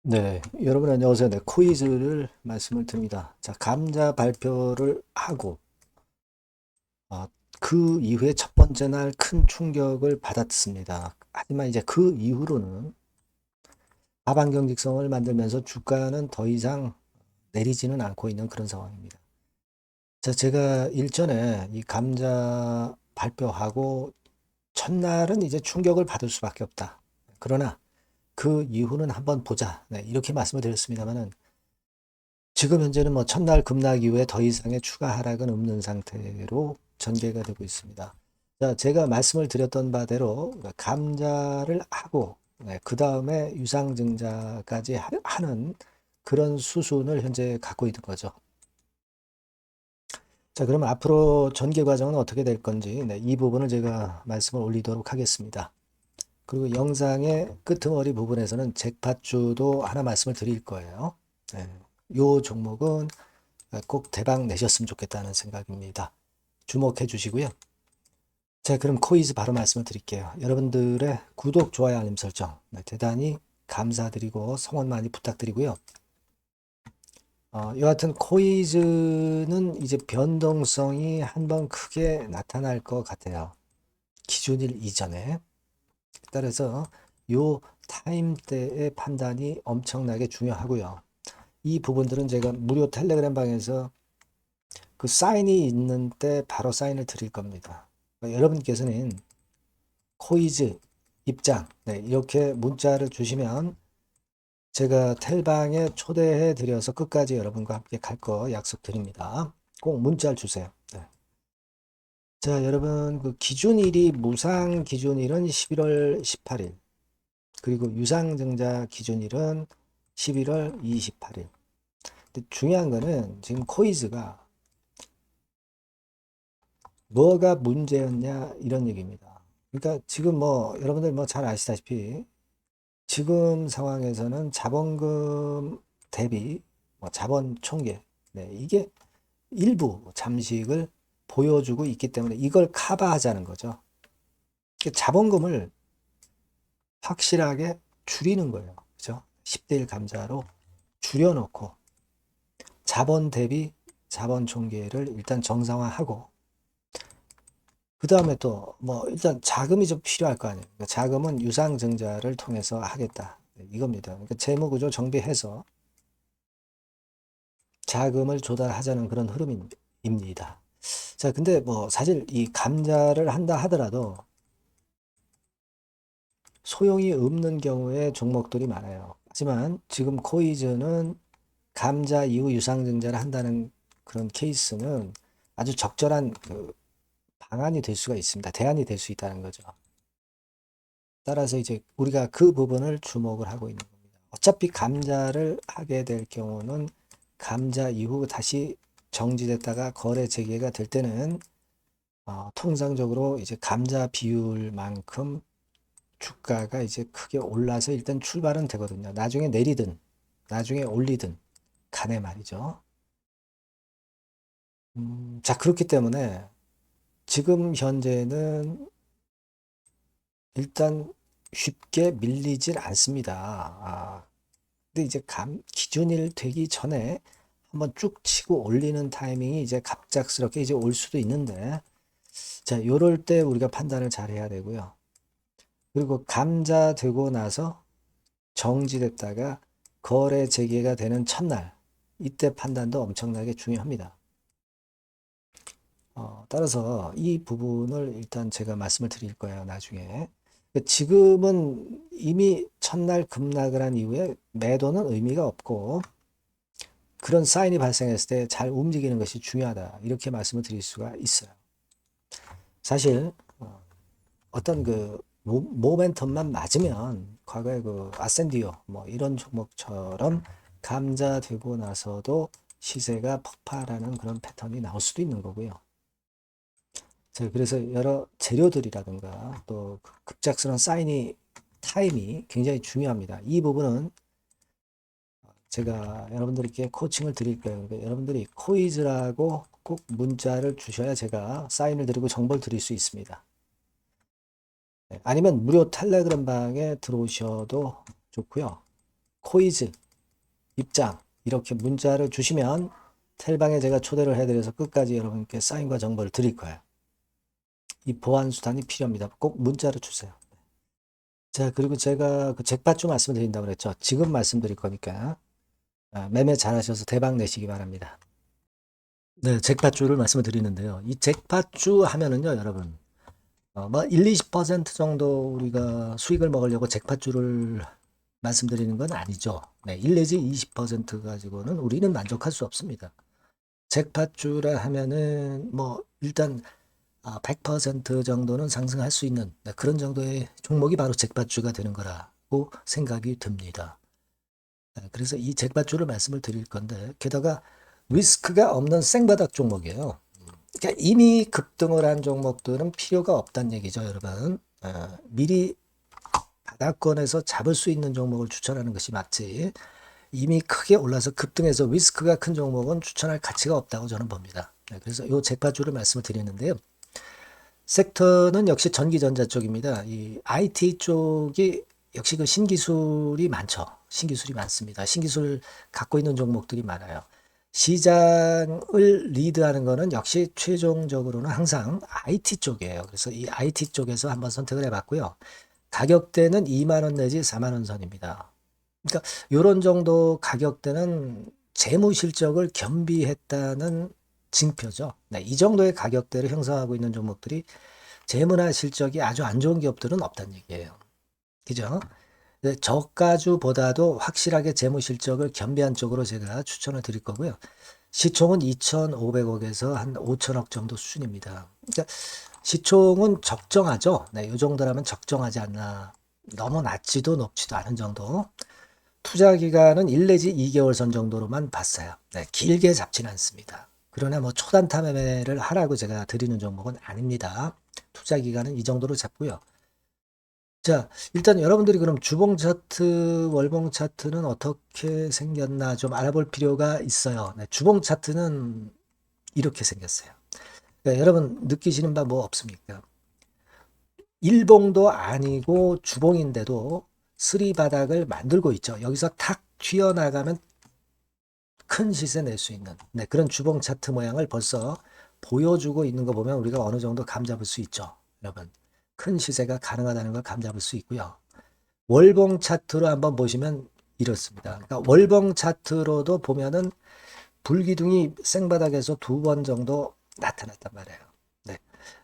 네, 여러분 안녕하세요. 네, 퀴즈를 말씀을 드립니다. 자, 감자 발표를 하고 어, 그 이후에 첫 번째 날 큰 충격을 받았습니다. 하지만 이제 그 이후로는 하반경 직성을 만들면서 주가는 더 이상 내리지는 않고 있는 그런 상황입니다. 자, 제가 일전에 이 감자 발표하고 첫날은 이제 충격을 받을 수밖에 없다. 그러나 그 이후는 한번 보자. 네, 이렇게 말씀을 드렸습니다만은 지금 현재는 뭐 첫날 급락 이후에 더 이상의 추가 하락은 없는 상태로 전개가 되고 있습니다. 자, 제가 말씀을 드렸던 바대로 감자를 하고 그 다음에 유상증자까지 하는 그런 수순을 현재 갖고 있는 거죠. 자, 그럼 앞으로 전개 과정은 어떻게 될 건지 이 부분을 제가 말씀을 올리도록 하겠습니다. 그리고 영상의 끄트머리 부분에서는 잭팟주도 하나 말씀을 드릴 거예요. 네, 요 종목은 꼭 대박 내셨으면 좋겠다는 생각입니다. 주목해 주시고요. 자, 그럼 퀴즈 바로 말씀을 드릴게요. 여러분들의 구독, 좋아요, 알림 설정 대단히 감사드리고 성원 많이 부탁드리고요. 여하튼 퀴즈는 이제 변동성이 한번 크게 나타날 것 같아요. 기준일 이전에. 따라서 요 타임대의 판단이 엄청나게 중요하고요. 이 부분들은 제가 무료 텔레그램 방에서 그 사인이 있는 때 바로 사인을 드릴 겁니다. 그러니까 여러분께서는 코이즈 입장 이렇게 문자를 주시면 제가 텔방에 초대해 드려서 끝까지 여러분과 함께 갈 거 약속드립니다. 꼭 문자를 주세요. 네. 자, 여러분 그 기준일이 무상 기준일은 11월 18일 그리고 유상증자 기준일은 11월 28일. 근데 중요한 거는 지금 코이즈가 뭐가 문제였냐 이런 얘기입니다. 그러니까 지금 뭐 여러분들 뭐 잘 아시다시피 지금 상황에서는 자본금 대비 뭐 자본 총계 이게 일부 잠식을 보여주고 있기 때문에 이걸 커버하자는 거죠. 자본금을 확실하게 줄이는 거예요. 그죠? 10대 1 감자로 줄여놓고 자본 대비 자본 총계를 일단 정상화하고 그 다음에 또 뭐 일단 자금이 좀 필요할 거 아니에요. 그러니까 자금은 유상증자를 통해서 하겠다. 이겁니다. 그러니까 재무구조 정비해서 자금을 조달하자는 그런 흐름입니다. 자, 근데 뭐 사실 이 감자를 한다 하더라도 소용이 없는 경우에 종목들이 많아요. 하지만 지금 코이즈는 감자 이후 유상증자를 한다는 그런 케이스는 아주 적절한 그 방안이 될 수가 있습니다. 대안이 될 수 있다는 거죠. 따라서 이제 우리가 그 부분을 주목을 하고 있는 겁니다. 어차피 감자를 하게 될 경우는 감자 이후 다시 정지됐다가 거래 재개가 될 때는 통상적으로 이제 감자 비율만큼 주가가 이제 크게 올라서 일단 출발은 되거든요. 나중에 내리든 나중에 올리든 간에 말이죠. 자, 그렇기 때문에 지금 현재는 일단 쉽게 밀리질 않습니다. 근데 이제 기준일 되기 전에 한번 쭉 치고 올리는 타이밍이 이제 갑작스럽게 이제 올 수도 있는데, 자, 요럴 때 우리가 판단을 잘 해야 되고요. 그리고 감자 되고 나서 정지됐다가 거래 재개가 되는 첫날, 이때 판단도 엄청나게 중요합니다. 따라서 이 부분을 일단 제가 말씀을 드릴 거예요, 나중에. 지금은 이미 첫날 급락을 한 이후에 매도는 의미가 없고, 그런 사인이 발생했을 때 잘 움직이는 것이 중요하다. 이렇게 말씀을 드릴 수가 있어요. 사실, 어떤 그 모멘텀만 맞으면 과거에 그 아센디오 뭐 이런 종목처럼 감자되고 나서도 시세가 폭발하는 그런 패턴이 나올 수도 있는 거고요. 자, 그래서 여러 재료들이라든가 또 급작스러운 사인이 타임이 굉장히 중요합니다. 이 부분은 제가 여러분들께 코칭을 드릴 거예요. 그러니까 여러분들이 코이즈라고 꼭 문자를 주셔야 제가 사인을 드리고 정보를 드릴 수 있습니다. 아니면 무료 텔레그램 방에 들어오셔도 좋고요. 코이즈, 입장 이렇게 문자를 주시면 텔방에 제가 초대를 해드려서 끝까지 여러분께 사인과 정보를 드릴 거예요. 이 보안 수단이 필요합니다. 꼭 문자를 주세요. 자, 그리고 제가 그 잭팟주 말씀드린다고 그랬죠. 지금 말씀드릴 거니까 매매 잘하셔서 대박 내시기 바랍니다. 네, 잭팟주를 말씀을 드리는데요. 이 잭팟주 하면은요, 여러분, 뭐 1, 20% 정도 우리가 수익을 먹으려고 잭팟주를 말씀드리는 건 아니죠. 네, 1 내지 20% 가지고는 우리는 만족할 수 없습니다. 잭팟주라 하면은 뭐 일단 100% 정도는 상승할 수 있는 그런 정도의 종목이 바로 잭팟주가 되는 거라고 생각이 듭니다. 그래서 이 잭팟주를 말씀을 드릴 건데 게다가 리스크가 없는 생바닥 종목이에요. 그러니까 이미 급등을 한 종목들은 필요가 없다는 얘기죠, 여러분. 미리 바닥권에서 잡을 수 있는 종목을 추천하는 것이 맞지. 이미 크게 올라서 급등해서 리스크가 큰 종목은 추천할 가치가 없다고 저는 봅니다. 그래서 이 잭팟주를 말씀을 드리는데요. 섹터는 역시 전기전자 쪽입니다. 이 IT 쪽이 역시 그 신기술이 많죠. 신기술이 많습니다. 신기술 갖고 있는 종목들이 많아요. 시장을 리드하는 거는 역시 최종적으로는 항상 IT 쪽이에요. 그래서 이 IT 쪽에서 한번 선택을 해봤고요. 가격대는 2만 원 내지 4만 원 선입니다. 그러니까 이런 정도 가격대는 재무 실적을 겸비했다는 징표죠. 네, 이 정도의 가격대를 형성하고 있는 종목들이 재무나 실적이 아주 안 좋은 기업들은 없다는 얘기예요. 그죠? 네, 저가주보다도 확실하게 재무 실적을 겸비한 쪽으로 제가 추천을 드릴 거고요. 시총은 2,500억에서 한 5천억 정도 수준입니다. 그러니까 시총은 적정하죠. 네, 이 정도라면 적정하지 않나. 너무 낮지도 높지도 않은 정도. 투자 기간은 1 내지 2개월 선 정도로만 봤어요. 네, 길게 잡지는 않습니다. 그러나 뭐 초단타 매매를 하라고 제가 드리는 종목은 아닙니다. 투자 기간은 이 정도로 잡고요. 자, 일단 여러분들이 그럼 주봉 차트, 월봉 차트는 어떻게 생겼나 좀 알아볼 필요가 있어요. 네, 주봉 차트는 이렇게 생겼어요. 네, 여러분 느끼시는 바 뭐 없습니까? 일봉도 아니고 주봉인데도 쓰리 바닥을 만들고 있죠. 여기서 탁 튀어나가면 큰 시세 낼 수 있는 그런 주봉 차트 모양을 벌써 보여주고 있는 거 보면 우리가 어느 정도 감잡을 수 있죠. 여러분 큰 시세가 가능하다는 걸 감잡을 수 있고요. 월봉 차트로 한번 보시면 이렇습니다. 그러니까 월봉 차트로도 보면은 불기둥이 생바닥에서 2번 정도 나타났단 말이에요. 네.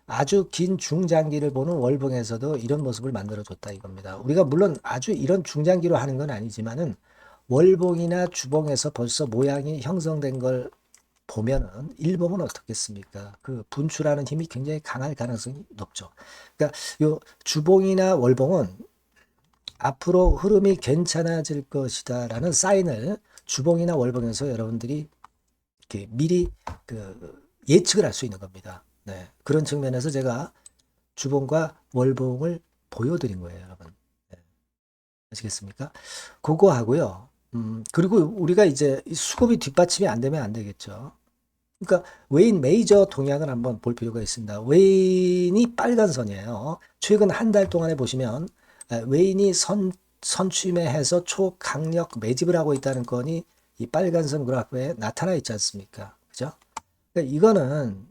아주 긴 중장기를 보는 월봉에서도 이런 모습을 만들어줬다 이겁니다. 우리가 물론 아주 이런 중장기로 하는 건 아니지만은 월봉이나 주봉에서 벌써 모양이 형성된 걸 보면은 일봉은 어떻겠습니까? 그 분출하는 힘이 굉장히 강할 가능성이 높죠. 그러니까 요 주봉이나 월봉은 앞으로 흐름이 괜찮아질 것이다라는 사인을 주봉이나 월봉에서 여러분들이 이렇게 미리 그 예측을 할 수 있는 겁니다. 네. 그런 측면에서 제가 주봉과 월봉을 보여드린 거예요, 여러분. 네. 아시겠습니까? 그거 하고요. 그리고 우리가 이제 수급이 뒷받침이 안 되면 안 되겠죠. 그러니까 웨인 메이저 동향을 한번 볼 필요가 있습니다. 웨인이 빨간 선이에요. 최근 한 달 동안에 보시면 웨인이 선취매해서 초강력 매집을 하고 있다는 건이 이 빨간 선 그래프에 나타나 있지 않습니까? 그죠? 그러니까 이거는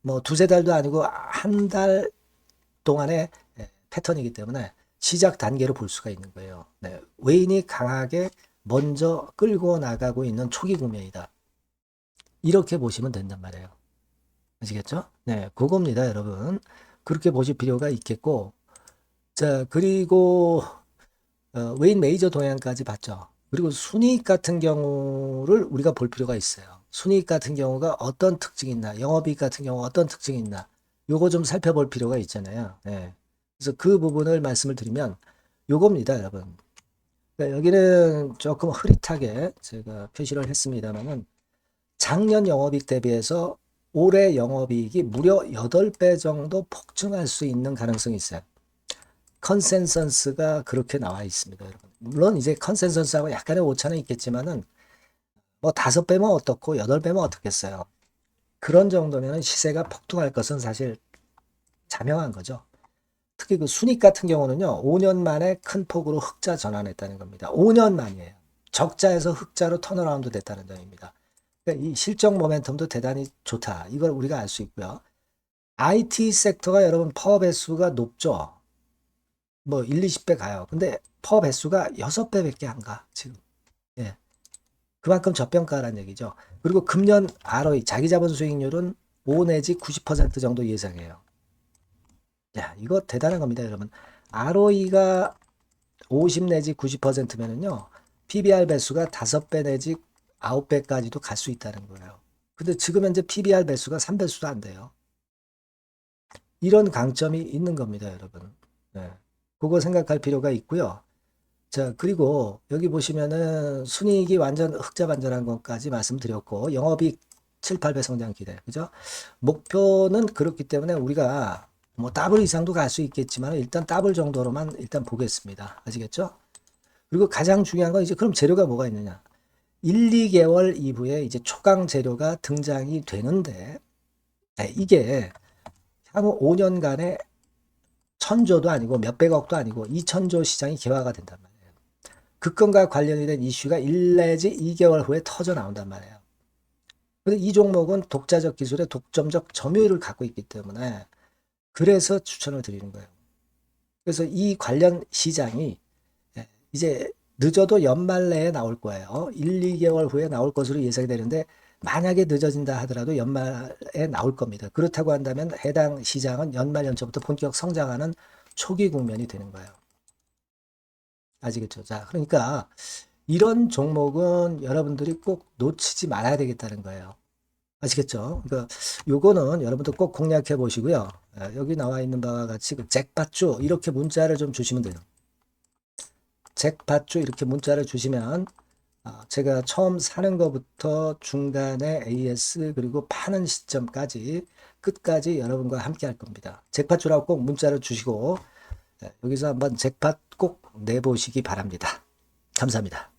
뭐 두세 달도 아니고 한 달 동안의 패턴이기 때문에 시작 단계로 볼 수가 있는 거예요. 네, 웨인이 강하게 먼저 끌고 나가고 있는 초기 국면이다. 이렇게 보시면 된단 말이에요. 아시겠죠? 네, 그겁니다, 여러분. 그렇게 보실 필요가 있겠고, 자, 그리고 웨인 메이저 동향까지 봤죠. 그리고 순이익 같은 경우를 우리가 볼 필요가 있어요. 순이익 같은 경우가 어떤 특징이 있나, 영업이익 같은 경우 어떤 특징이 있나, 요거 좀 살펴볼 필요가 있잖아요. 네. 그래서 그 부분을 말씀을 드리면 요겁니다, 여러분. 그러니까 여기는 조금 흐릿하게 제가 표시를 했습니다만은 작년 영업이익 대비해서 올해 영업이익이 무려 8배 정도 폭증할 수 있는 가능성이 있어요. 컨센서스가 그렇게 나와 있습니다, 여러분. 물론 이제 컨센서스하고 약간의 오차는 있겠지만은 뭐 5배면 어떻고 8배면 어떻겠어요. 그런 정도면 시세가 폭등할 것은 사실 자명한 거죠. 특히 그 순익 같은 경우는요, 5년 만에 큰 폭으로 흑자 전환했다는 겁니다. 5년 만이에요. 적자에서 흑자로 턴어라운드 됐다는 점입니다. 그러니까 이 실적 모멘텀도 대단히 좋다. 이걸 우리가 알 수 있고요. IT 섹터가 여러분 퍼 배수가 높죠. 뭐 1, 20배 가요. 근데 퍼 배수가 6배밖에 안 가, 지금. 예. 그만큼 저평가라는 얘기죠. 그리고 금년 ROE, 자기자본 수익률은 5 내지 90% 정도 예상해요. 야, 이거 대단한 겁니다, 여러분. ROE가 50 내지 90%면은요, PBR 배수가 5배 내지 9배까지도 갈 수 있다는 거예요. 근데 지금 현재 PBR 배수가 3배수도 안 돼요. 이런 강점이 있는 겁니다, 여러분. 네. 그거 생각할 필요가 있고요. 자, 그리고 여기 보시면은 순이익이 완전 흑자 반전한 것까지 말씀드렸고, 영업이익 7, 8배 성장 기대. 그죠? 목표는 그렇기 때문에 우리가 뭐 더블 이상도 갈 수 있겠지만 일단 더블 정도로만 일단 보겠습니다. 아시겠죠? 그리고 가장 중요한 건 이제 그럼 재료가 뭐가 있느냐? 1, 2개월 이후에 이제 초강 재료가 등장이 되는데, 이게 향후 5년간에 1000조도 아니고 몇백억도 아니고 2000조 시장이 개화가 된단 말이에요. 급금과 관련이 된 이슈가 1 내지 2개월 후에 터져 나온단 말이에요. 근데 이 종목은 독자적 기술의 독점적 점유율을 갖고 있기 때문에 그래서 추천을 드리는 거예요. 그래서 이 관련 시장이 이제 늦어도 연말 내에 나올 거예요. 1, 2개월 후에 나올 것으로 예상이 되는데 만약에 늦어진다 하더라도 연말에 나올 겁니다. 그렇다고 한다면 해당 시장은 연말 연초부터 본격 성장하는 초기 국면이 되는 거예요. 아시겠죠? 자, 그러니까 이런 종목은 여러분들이 꼭 놓치지 말아야 되겠다는 거예요. 아시겠죠? 그러니까 요거는 여러분들 꼭 공략해 보시고요. 여기 나와 있는 바와 같이 그 잭팟주 이렇게 문자를 좀 주시면 돼요. 잭팟주 이렇게 문자를 주시면 제가 처음 사는 것부터 중간에 AS 그리고 파는 시점까지 끝까지 여러분과 함께 할 겁니다. 잭팟주라고 꼭 문자를 주시고 여기서 한번 잭팟 꼭 내보시기 바랍니다. 감사합니다.